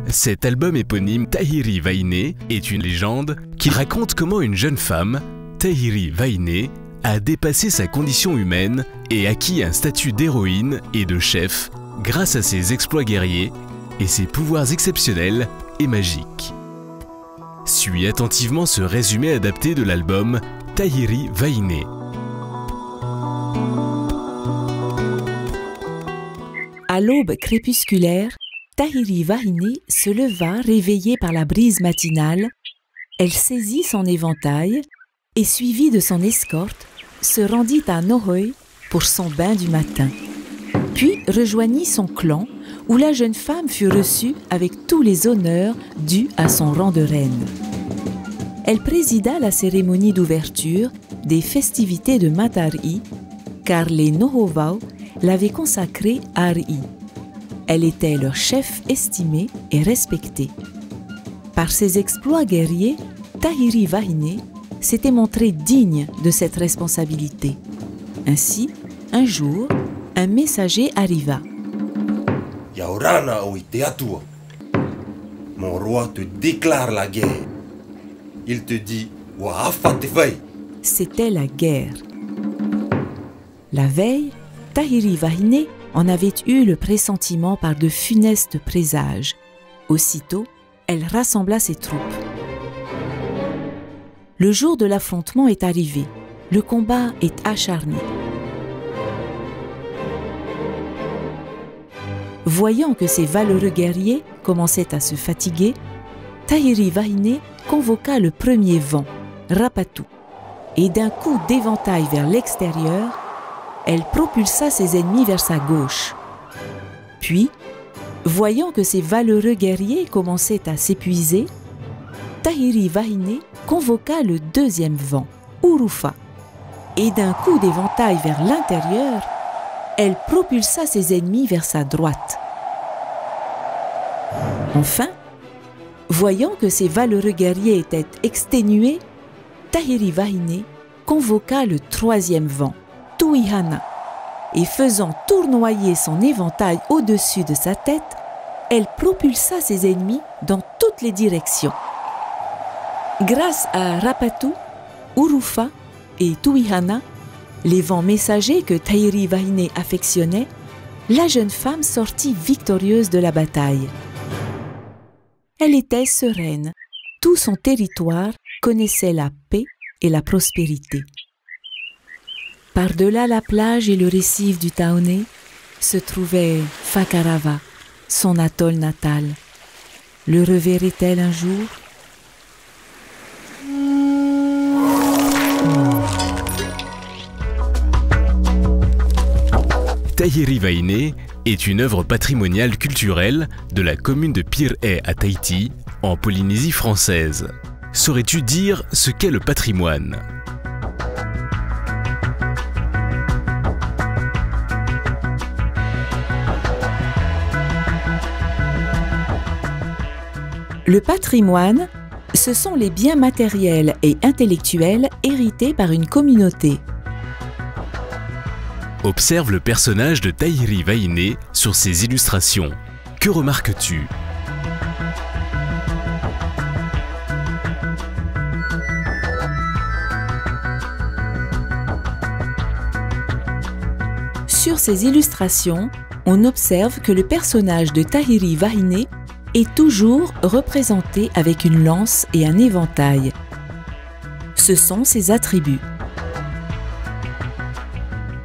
Cet album éponyme Tahiri Vainé est une légende qui raconte comment une jeune femme, Tahiri Vainé, a dépassé sa condition humaine et acquis un statut d'héroïne et de chef grâce à ses exploits guerriers et ses pouvoirs exceptionnels et magiques. Suis attentivement ce résumé adapté de l'album Tahiri Vainé. À l'aube crépusculaire, Tahiri Vainé se leva réveillée par la brise matinale. Elle saisit son éventail et, suivie de son escorte, se rendit à Nohoi pour son bain du matin. Puis rejoignit son clan où la jeune femme fut reçue avec tous les honneurs dus à son rang de reine. Elle présida la cérémonie d'ouverture des festivités de Matari, car les Nohovao l'avaient consacrée à Ari. Elle était leur chef estimé et respecté. Par ses exploits guerriers, Tahiri Vainé s'était montré digne de cette responsabilité. Ainsi, un jour, un messager arriva. Yaorana Oiteatua, mon roi te déclare la guerre. Il te dit Waafatefai. C'était la guerre. La veille, Tahiri Vainé en avait eu le pressentiment par de funestes présages. Aussitôt, elle rassembla ses troupes. Le jour de l'affrontement est arrivé. Le combat est acharné. Voyant que ces valeureux guerriers commençaient à se fatiguer, Tahiri Vainé convoqua le premier vent, Rapatu, et d'un coup d'éventail vers l'extérieur, elle propulsa ses ennemis vers sa gauche. Puis, voyant que ces valeureux guerriers commençaient à s'épuiser, Tahiri Vainé convoqua le deuxième vent, Urufa, et d'un coup d'éventail vers l'intérieur, elle propulsa ses ennemis vers sa droite. Enfin, voyant que ces valeureux guerriers étaient exténués, Tahiri Vainé convoqua le troisième vent, Tuihana, et faisant tournoyer son éventail au-dessus de sa tête, elle propulsa ses ennemis dans toutes les directions. Grâce à Rapatu, Urufa et Tuihana, les vents messagers que Tahiri Vainé affectionnait, la jeune femme sortit victorieuse de la bataille. Elle était sereine. Tout son territoire connaissait la paix et la prospérité. Par-delà la plage et le récif du Taoné se trouvait Fakarava, son atoll natal. Le reverrait-elle un jour? Tahiri Vainé est une œuvre patrimoniale culturelle de la commune de Pir'e à Tahiti, en Polynésie française. Saurais-tu dire ce qu'est le patrimoine? Le patrimoine, ce sont les biens matériels et intellectuels hérités par une communauté. Observe le personnage de Tahiri Vainé sur ses illustrations. Que remarques-tu? Sur ces illustrations, on observe que le personnage de Tahiri Vainé est toujours représenté avec une lance et un éventail. Ce sont ses attributs.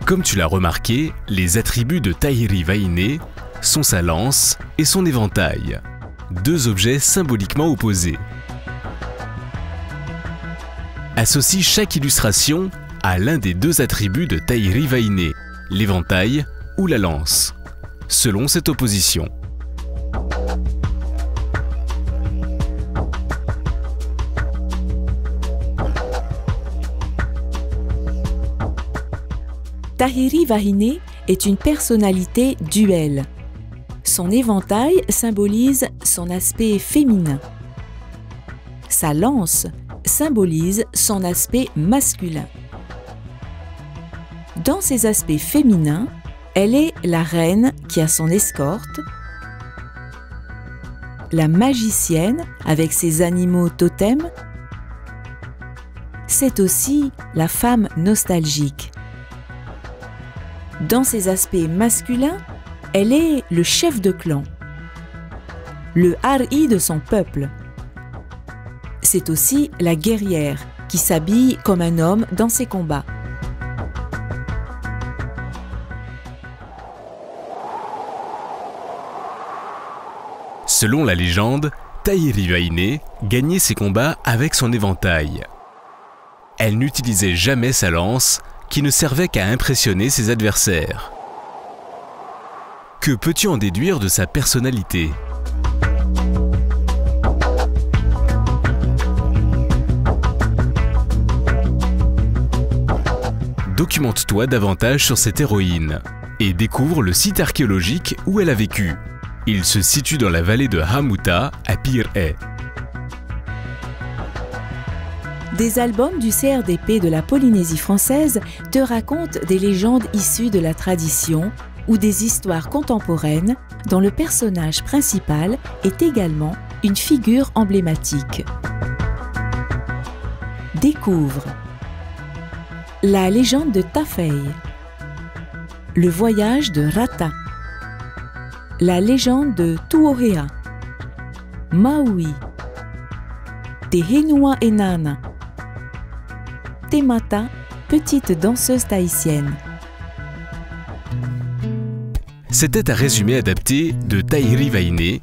Comme tu l'as remarqué, les attributs de Tahiri Vainé sont sa lance et son éventail, deux objets symboliquement opposés. Associe chaque illustration à l'un des deux attributs de Tahiri Vainé, l'éventail ou la lance, selon cette opposition. Tahiri Vainé est une personnalité duelle. Son éventail symbolise son aspect féminin. Sa lance symbolise son aspect masculin. Dans ses aspects féminins, elle est la reine qui a son escorte, la magicienne avec ses animaux totems. C'est aussi la femme nostalgique. Dans ses aspects masculins, elle est le chef de clan, le hari de son peuple. C'est aussi la guerrière qui s'habille comme un homme dans ses combats. Selon la légende, Tahiri Vainé gagnait ses combats avec son éventail. Elle n'utilisait jamais sa lance, qui ne servait qu'à impressionner ses adversaires. Que peux-tu en déduire de sa personnalité ? Documente-toi davantage sur cette héroïne et découvre le site archéologique où elle a vécu. Il se situe dans la vallée de Hamuta, à Pirée. Des albums du CRDP de la Polynésie française te racontent des légendes issues de la tradition ou des histoires contemporaines dont le personnage principal est également une figure emblématique. Découvre la légende de Tafei, le voyage de Rata, la légende de Tuohea, Maui, Te Henua Enana, Temata, petite danseuse tahitienne. C'était un résumé adapté de Tahiri Vainé,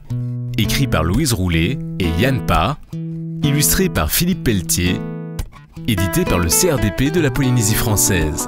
écrit par Louise Roulet et Yann Pa, illustré par Philippe Pelletier, édité par le CRDP de la Polynésie française.